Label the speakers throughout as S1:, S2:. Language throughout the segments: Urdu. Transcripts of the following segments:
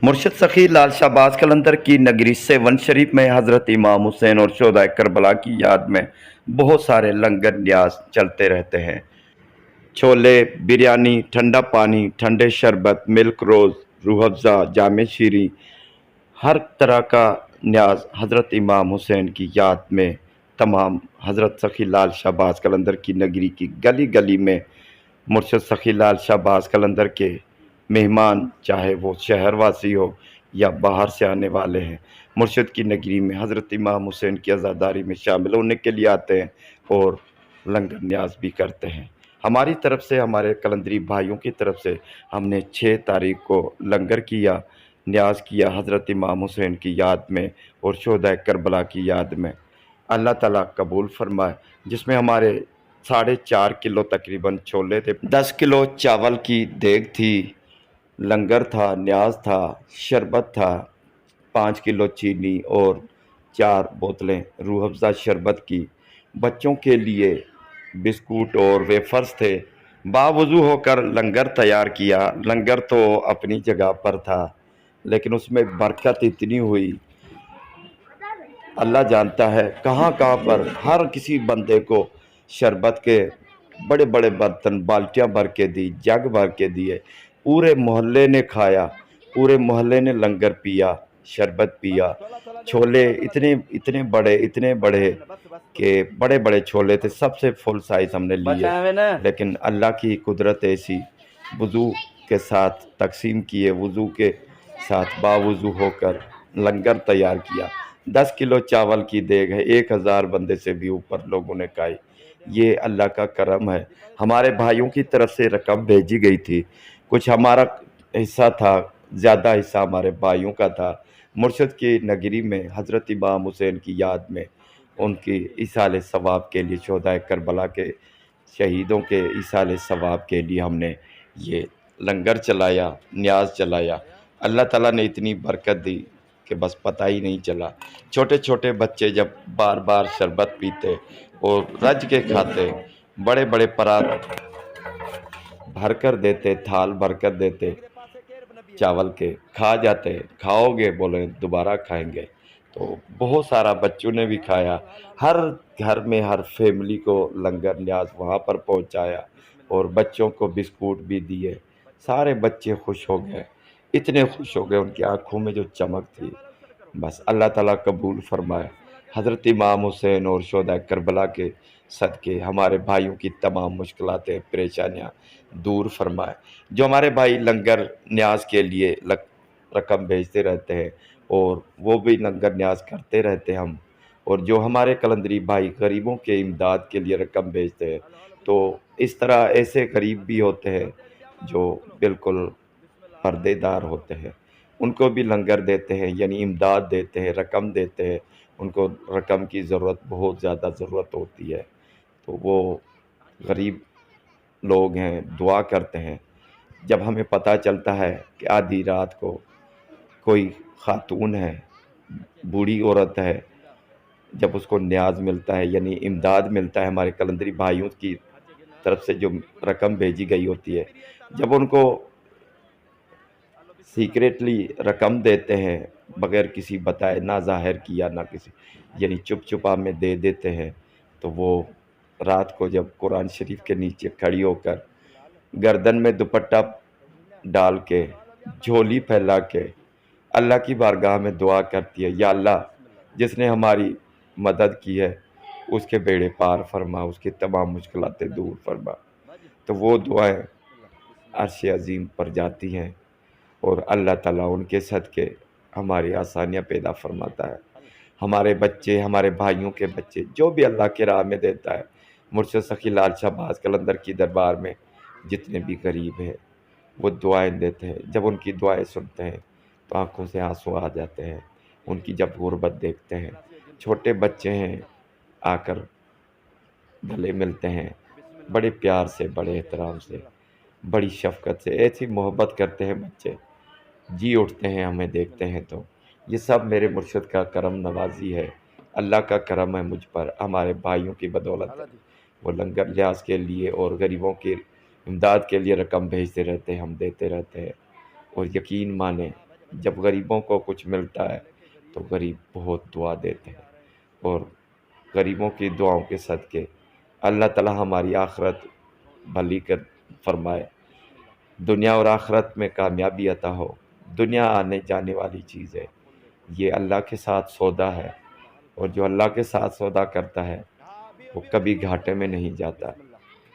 S1: مرشد سخی لال شہباز قلندر کی نگری سیون شریف میں حضرت امام حسین اور شہدائے کربلا کی یاد میں بہت سارے لنگر نیاز چلتے رہتے ہیں۔ چھولے، بریانی، ٹھنڈا پانی، ٹھنڈے شربت، ملک روز، روح افزا، جامع شیریں، ہر طرح کا نیاز حضرت امام حسین کی یاد میں تمام حضرت سخی لال شہباز قلندر کی نگری کی گلی گلی میں مرشد سخی لال شہباز قلندر کے مہمان، چاہے وہ شہر واسی ہو یا باہر سے آنے والے ہیں، مرشد کی نگری میں حضرت امام حسین کی عزاداری میں شامل ہونے کے لیے آتے ہیں اور لنگر نیاز بھی کرتے ہیں۔ ہماری طرف سے، ہمارے قلندری بھائیوں کی طرف سے ہم نے 6 تاریخ کو لنگر کیا، نیاز کیا حضرت امام حسین کی یاد میں اور شہدائے کربلا کی یاد میں۔ اللہ تعالیٰ قبول فرمائے، جس میں ہمارے 4.5 کلو تقریباً چھولے تھے، 10 کلو چاول کی دیگ تھی، لنگر تھا، نیاز تھا، شربت تھا، 5 کلو چینی اور 4 بوتلیں روح افزا شربت کی، بچوں کے لیے بسکوٹ اور ویفرز تھے۔ باوضو ہو کر لنگر تیار کیا۔ لنگر تو اپنی جگہ پر تھا، لیکن اس میں برکت اتنی ہوئی، اللہ جانتا ہے کہاں کہاں پر ہر کسی بندے کو شربت کے بڑے بڑے برتن، بالٹیاں بھر کے دی، جگ بھر کے دیے، پورے محلے نے کھایا، پورے محلے نے لنگر پیا، شربت پیا۔ چھولے اتنے بڑے کہ بڑے بڑے چھولے تھے، سب سے فل سائز ہم نے لیے، لیکن اللہ کی قدرت ایسی، وضو کے ساتھ تقسیم کیے، وضو کے ساتھ باوضو ہو کر لنگر تیار کیا۔ 10 کلو چاول کی دیگ ہے، 1000 بندے سے بھی اوپر لوگوں نے کھائی۔ یہ اللہ کا کرم ہے۔ ہمارے بھائیوں کی طرف سے رقم بھیجی گئی تھی، کچھ ہمارا حصہ تھا، زیادہ حصہ ہمارے بھائیوں کا تھا۔ مرشد کی نگری میں حضرت امام حسین کی یاد میں، ان کی ایصال ثواب کے لیے، شہدائے کربلا کے شہیدوں کے ایصال ثواب کے لیے ہم نے یہ لنگر چلایا، نیاز چلایا۔ اللہ تعالیٰ نے اتنی برکت دی کہ بس پتہ ہی نہیں چلا۔ چھوٹے چھوٹے بچے جب بار بار شربت پیتے اور رج کے کھاتے، بڑے بڑے پرات بھر کر دیتے، تھال بھر کر دیتے چاول کے، کھا جاتے، کھاؤ گے بولیں دوبارہ کھائیں گے، تو بہت سارا بچوں نے بھی کھایا۔ ہر گھر میں، ہر فیملی کو لنگر نیاز وہاں پر پہنچایا اور بچوں کو بسکوٹ بھی دیے۔ سارے بچے خوش ہو گئے، اتنے خوش ہو گئے، ان کی آنکھوں میں جو چمک تھی، بس اللہ تعالیٰ قبول فرمائے۔ حضرت امام حسین اور شہدائے کربلا کے صدقے ہمارے بھائیوں کی تمام مشکلاتیں، پریشانیاں دور فرمائے۔ جو ہمارے بھائی لنگر نیاز کے لیے رقم بھیجتے رہتے ہیں اور وہ بھی لنگر نیاز کرتے رہتے ہیں ہم، اور جو ہمارے قلندری بھائی غریبوں کے امداد کے لیے رقم بھیجتے ہیں، تو اس طرح ایسے غریب بھی ہوتے ہیں جو بالکل پردے دار ہوتے ہیں، ان کو بھی لنگر دیتے ہیں، یعنی امداد دیتے ہیں، رقم دیتے ہیں۔ ان کو رقم کی ضرورت، بہت زیادہ ضرورت ہوتی ہے، تو وہ غریب لوگ ہیں، دعا کرتے ہیں۔ جب ہمیں پتہ چلتا ہے کہ آدھی رات کو کوئی خاتون ہے، بوڑھی عورت ہے، جب اس کو نیاز ملتا ہے، یعنی امداد ملتا ہے ہمارے قلندری بھائیوں کی طرف سے جو رقم بھیجی گئی ہوتی ہے، جب ان کو سیکریٹلی رقم دیتے ہیں، بغیر کسی بتائے، نہ ظاہر کیا، نہ کسی، یعنی چپ چپا میں دے دیتے ہیں، تو وہ رات کو جب قرآن شریف کے نیچے کھڑی ہو کر، گردن میں دوپٹہ ڈال کے، جھولی پھیلا کے اللہ کی بارگاہ میں دعا کرتی ہے، یا اللہ جس نے ہماری مدد کی ہے اس کے بیڑے پار فرما، اس کی تمام مشکلاتیں دور فرما، تو وہ دعائیں عرش عظیم پر جاتی ہیں اور اللہ تعالیٰ ان کے صدقے ہماری آسانیاں پیدا فرماتا ہے۔ ہمارے بچے، ہمارے بھائیوں کے بچے، جو بھی اللہ کے راہ میں دیتا ہے، مرشد سخی لال شہباز قلندر کی دربار میں جتنے بھی غریب ہیں وہ دعائیں دیتے ہیں۔ جب ان کی دعائیں سنتے ہیں تو آنکھوں سے آنسو آ جاتے ہیں، ان کی جب غربت دیکھتے ہیں۔ چھوٹے بچے ہیں، آ کر گلے ملتے ہیں، بڑے پیار سے، بڑے احترام سے، بڑی شفقت سے، ایسی محبت کرتے ہیں بچے، جی اٹھتے ہیں ہمیں دیکھتے ہیں تو۔ یہ سب میرے مرشد کا کرم نوازی ہے، اللہ کا کرم ہے مجھ پر، ہمارے بھائیوں کی بدولت ہے۔ وہ لنگر نیاز کے لیے اور غریبوں کی امداد کے لیے رقم بھیجتے رہتے ہیں، ہم دیتے رہتے ہیں، اور یقین مانیں جب غریبوں کو کچھ ملتا ہے تو غریب بہت دعا دیتے ہیں، اور غریبوں کی دعاؤں کے صدقے اللہ تعالی ہماری آخرت بھلی کر فرمائے، دنیا اور آخرت میں کامیابی عطا ہو۔ دنیا آنے جانے والی چیز ہے، یہ اللہ کے ساتھ سودا ہے، اور جو اللہ کے ساتھ سودا کرتا ہے وہ کبھی گھاٹے میں نہیں جاتا،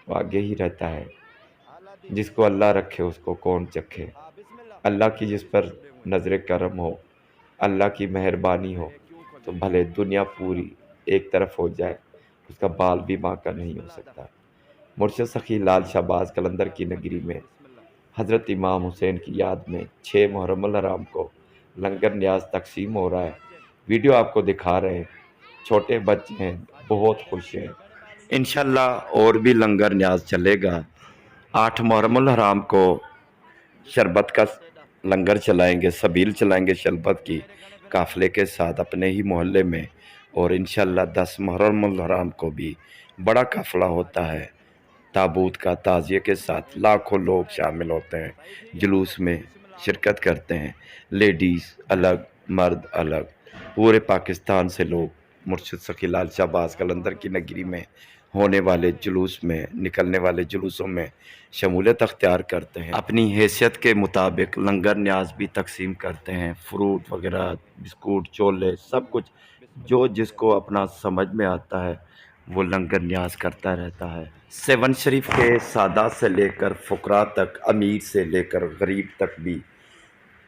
S1: وہ آگے ہی رہتا ہے۔ جس کو اللہ رکھے اس کو کون چکھے۔ اللہ کی جس پر نظر کرم ہو، اللہ کی مہربانی ہو، تو بھلے دنیا پوری ایک طرف ہو جائے، اس کا بال بھی باںکا نہیں ہو سکتا۔ مرشد سخی لال شہباز قلندر کی نگری میں حضرت امام حسین کی یاد میں 6 محرم الحرام کو لنگر نیاز تقسیم ہو رہا ہے۔ ویڈیو آپ کو دکھا رہے ہیں، چھوٹے بچے ہیں، بہت خوش ہیں۔ انشاءاللہ اور بھی لنگر نیاز چلے گا۔ 8 محرم الحرام کو شربت کا لنگر چلائیں گے، سبیل چلائیں گے شربت کی قافلے کے ساتھ اپنے ہی محلے میں، اور انشاءاللہ 10 محرم الحرام کو بھی بڑا قافلہ ہوتا ہے تابوت کا، تعزیے کے ساتھ لاکھوں لوگ شامل ہوتے ہیں، جلوس میں شرکت کرتے ہیں، لیڈیز الگ، مرد الگ، پورے پاکستان سے لوگ مرشد سخی لال شہباز قلندر کی نگری میں ہونے والے جلوس میں، نکلنے والے جلوسوں میں شمولیت اختیار کرتے ہیں۔ اپنی حیثیت کے مطابق لنگر نیاز بھی تقسیم کرتے ہیں، فروٹ وغیرہ، بسکوٹ، چولے، سب کچھ جو جس کو اپنا سمجھ میں آتا ہے وہ لنگر نیاز کرتا رہتا ہے۔ 7 شریف کے سادات سے لے کر فقراء تک، امیر سے لے کر غریب تک بھی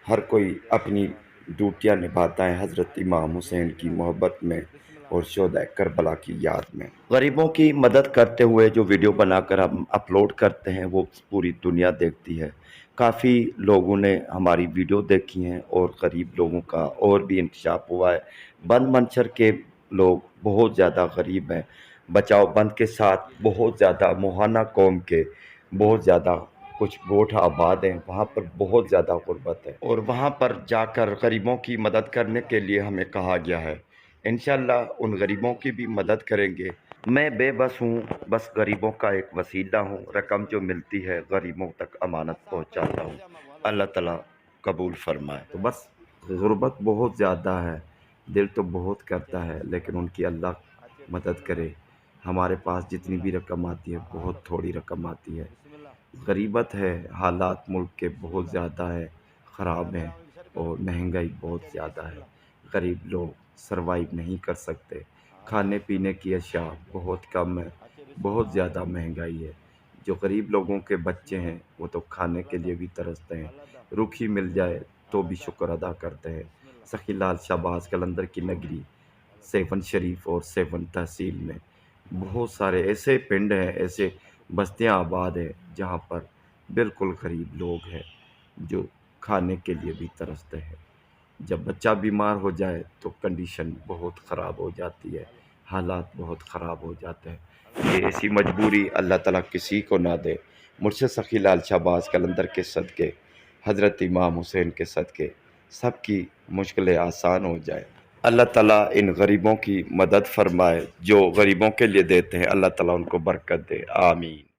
S1: ہر کوئی اپنی ڈیوٹیاں نبھاتا ہے حضرت امام حسین کی محبت میں اور شہدائے کربلا کی یاد میں۔ غریبوں کی مدد کرتے ہوئے جو ویڈیو بنا کر ہم اپلوڈ کرتے ہیں وہ پوری دنیا دیکھتی ہے۔ کافی لوگوں نے ہماری ویڈیو دیکھی ہیں، اور غریب لوگوں کا اور بھی انکشاف ہوا ہے۔ بند منشر کے لوگ بہت زیادہ غریب ہیں، بچاؤ بند کے ساتھ بہت زیادہ موہانہ قوم کے بہت زیادہ کچھ گوٹھ آباد ہیں، وہاں پر بہت زیادہ غربت ہے، اور وہاں پر جا کر غریبوں کی مدد کرنے کے لیے ہمیں کہا گیا ہے۔ انشاءاللہ ان غریبوں کی بھی مدد کریں گے۔ میں بے بس ہوں، بس غریبوں کا ایک وسیلہ ہوں، رقم جو ملتی ہے غریبوں تک امانت پہنچاتا ہوں، اللہ تعالیٰ قبول فرمائے۔ تو بس غربت بہت زیادہ ہے، دل تو بہت کرتا ہے، لیکن ان کی اللہ مدد کرے۔ ہمارے پاس جتنی بھی رقم آتی ہے بہت تھوڑی رقم آتی ہے، غریبت ہے، حالات ملک کے بہت زیادہ ہے، خراب ہیں، اور مہنگائی بہت زیادہ ہے، غریب لوگ سروائیو نہیں کر سکتے، کھانے پینے کی اشیاء بہت کم ہے، بہت زیادہ مہنگائی ہے۔ جو غریب لوگوں کے بچے ہیں وہ تو کھانے کے لیے بھی ترستے ہیں، روکھی مل جائے تو بھی شکر ادا کرتے ہیں۔ سخی لال شہباز قلندر کی نگری 7 شریف اور 7 تحصیل میں بہت سارے ایسے پنڈ ہیں، ایسے بستیاں آباد ہیں جہاں پر بالکل غریب لوگ ہیں جو کھانے کے لیے بھی ترستے ہیں۔ جب بچہ بیمار ہو جائے تو کنڈیشن بہت خراب ہو جاتی ہے، حالات بہت خراب ہو جاتے ہیں۔ یہ ایسی مجبوری اللہ تعالیٰ کسی کو نہ دے۔ مرشد سخی لال شہباز قلندر کے صدقے، حضرت امام حسین کے صدقے سب کی مشکلیں آسان ہو جائے۔ اللہ تعالیٰ ان غریبوں کی مدد فرمائے، جو غریبوں کے لیے دیتے ہیں اللہ تعالیٰ ان کو برکت دے، آمین۔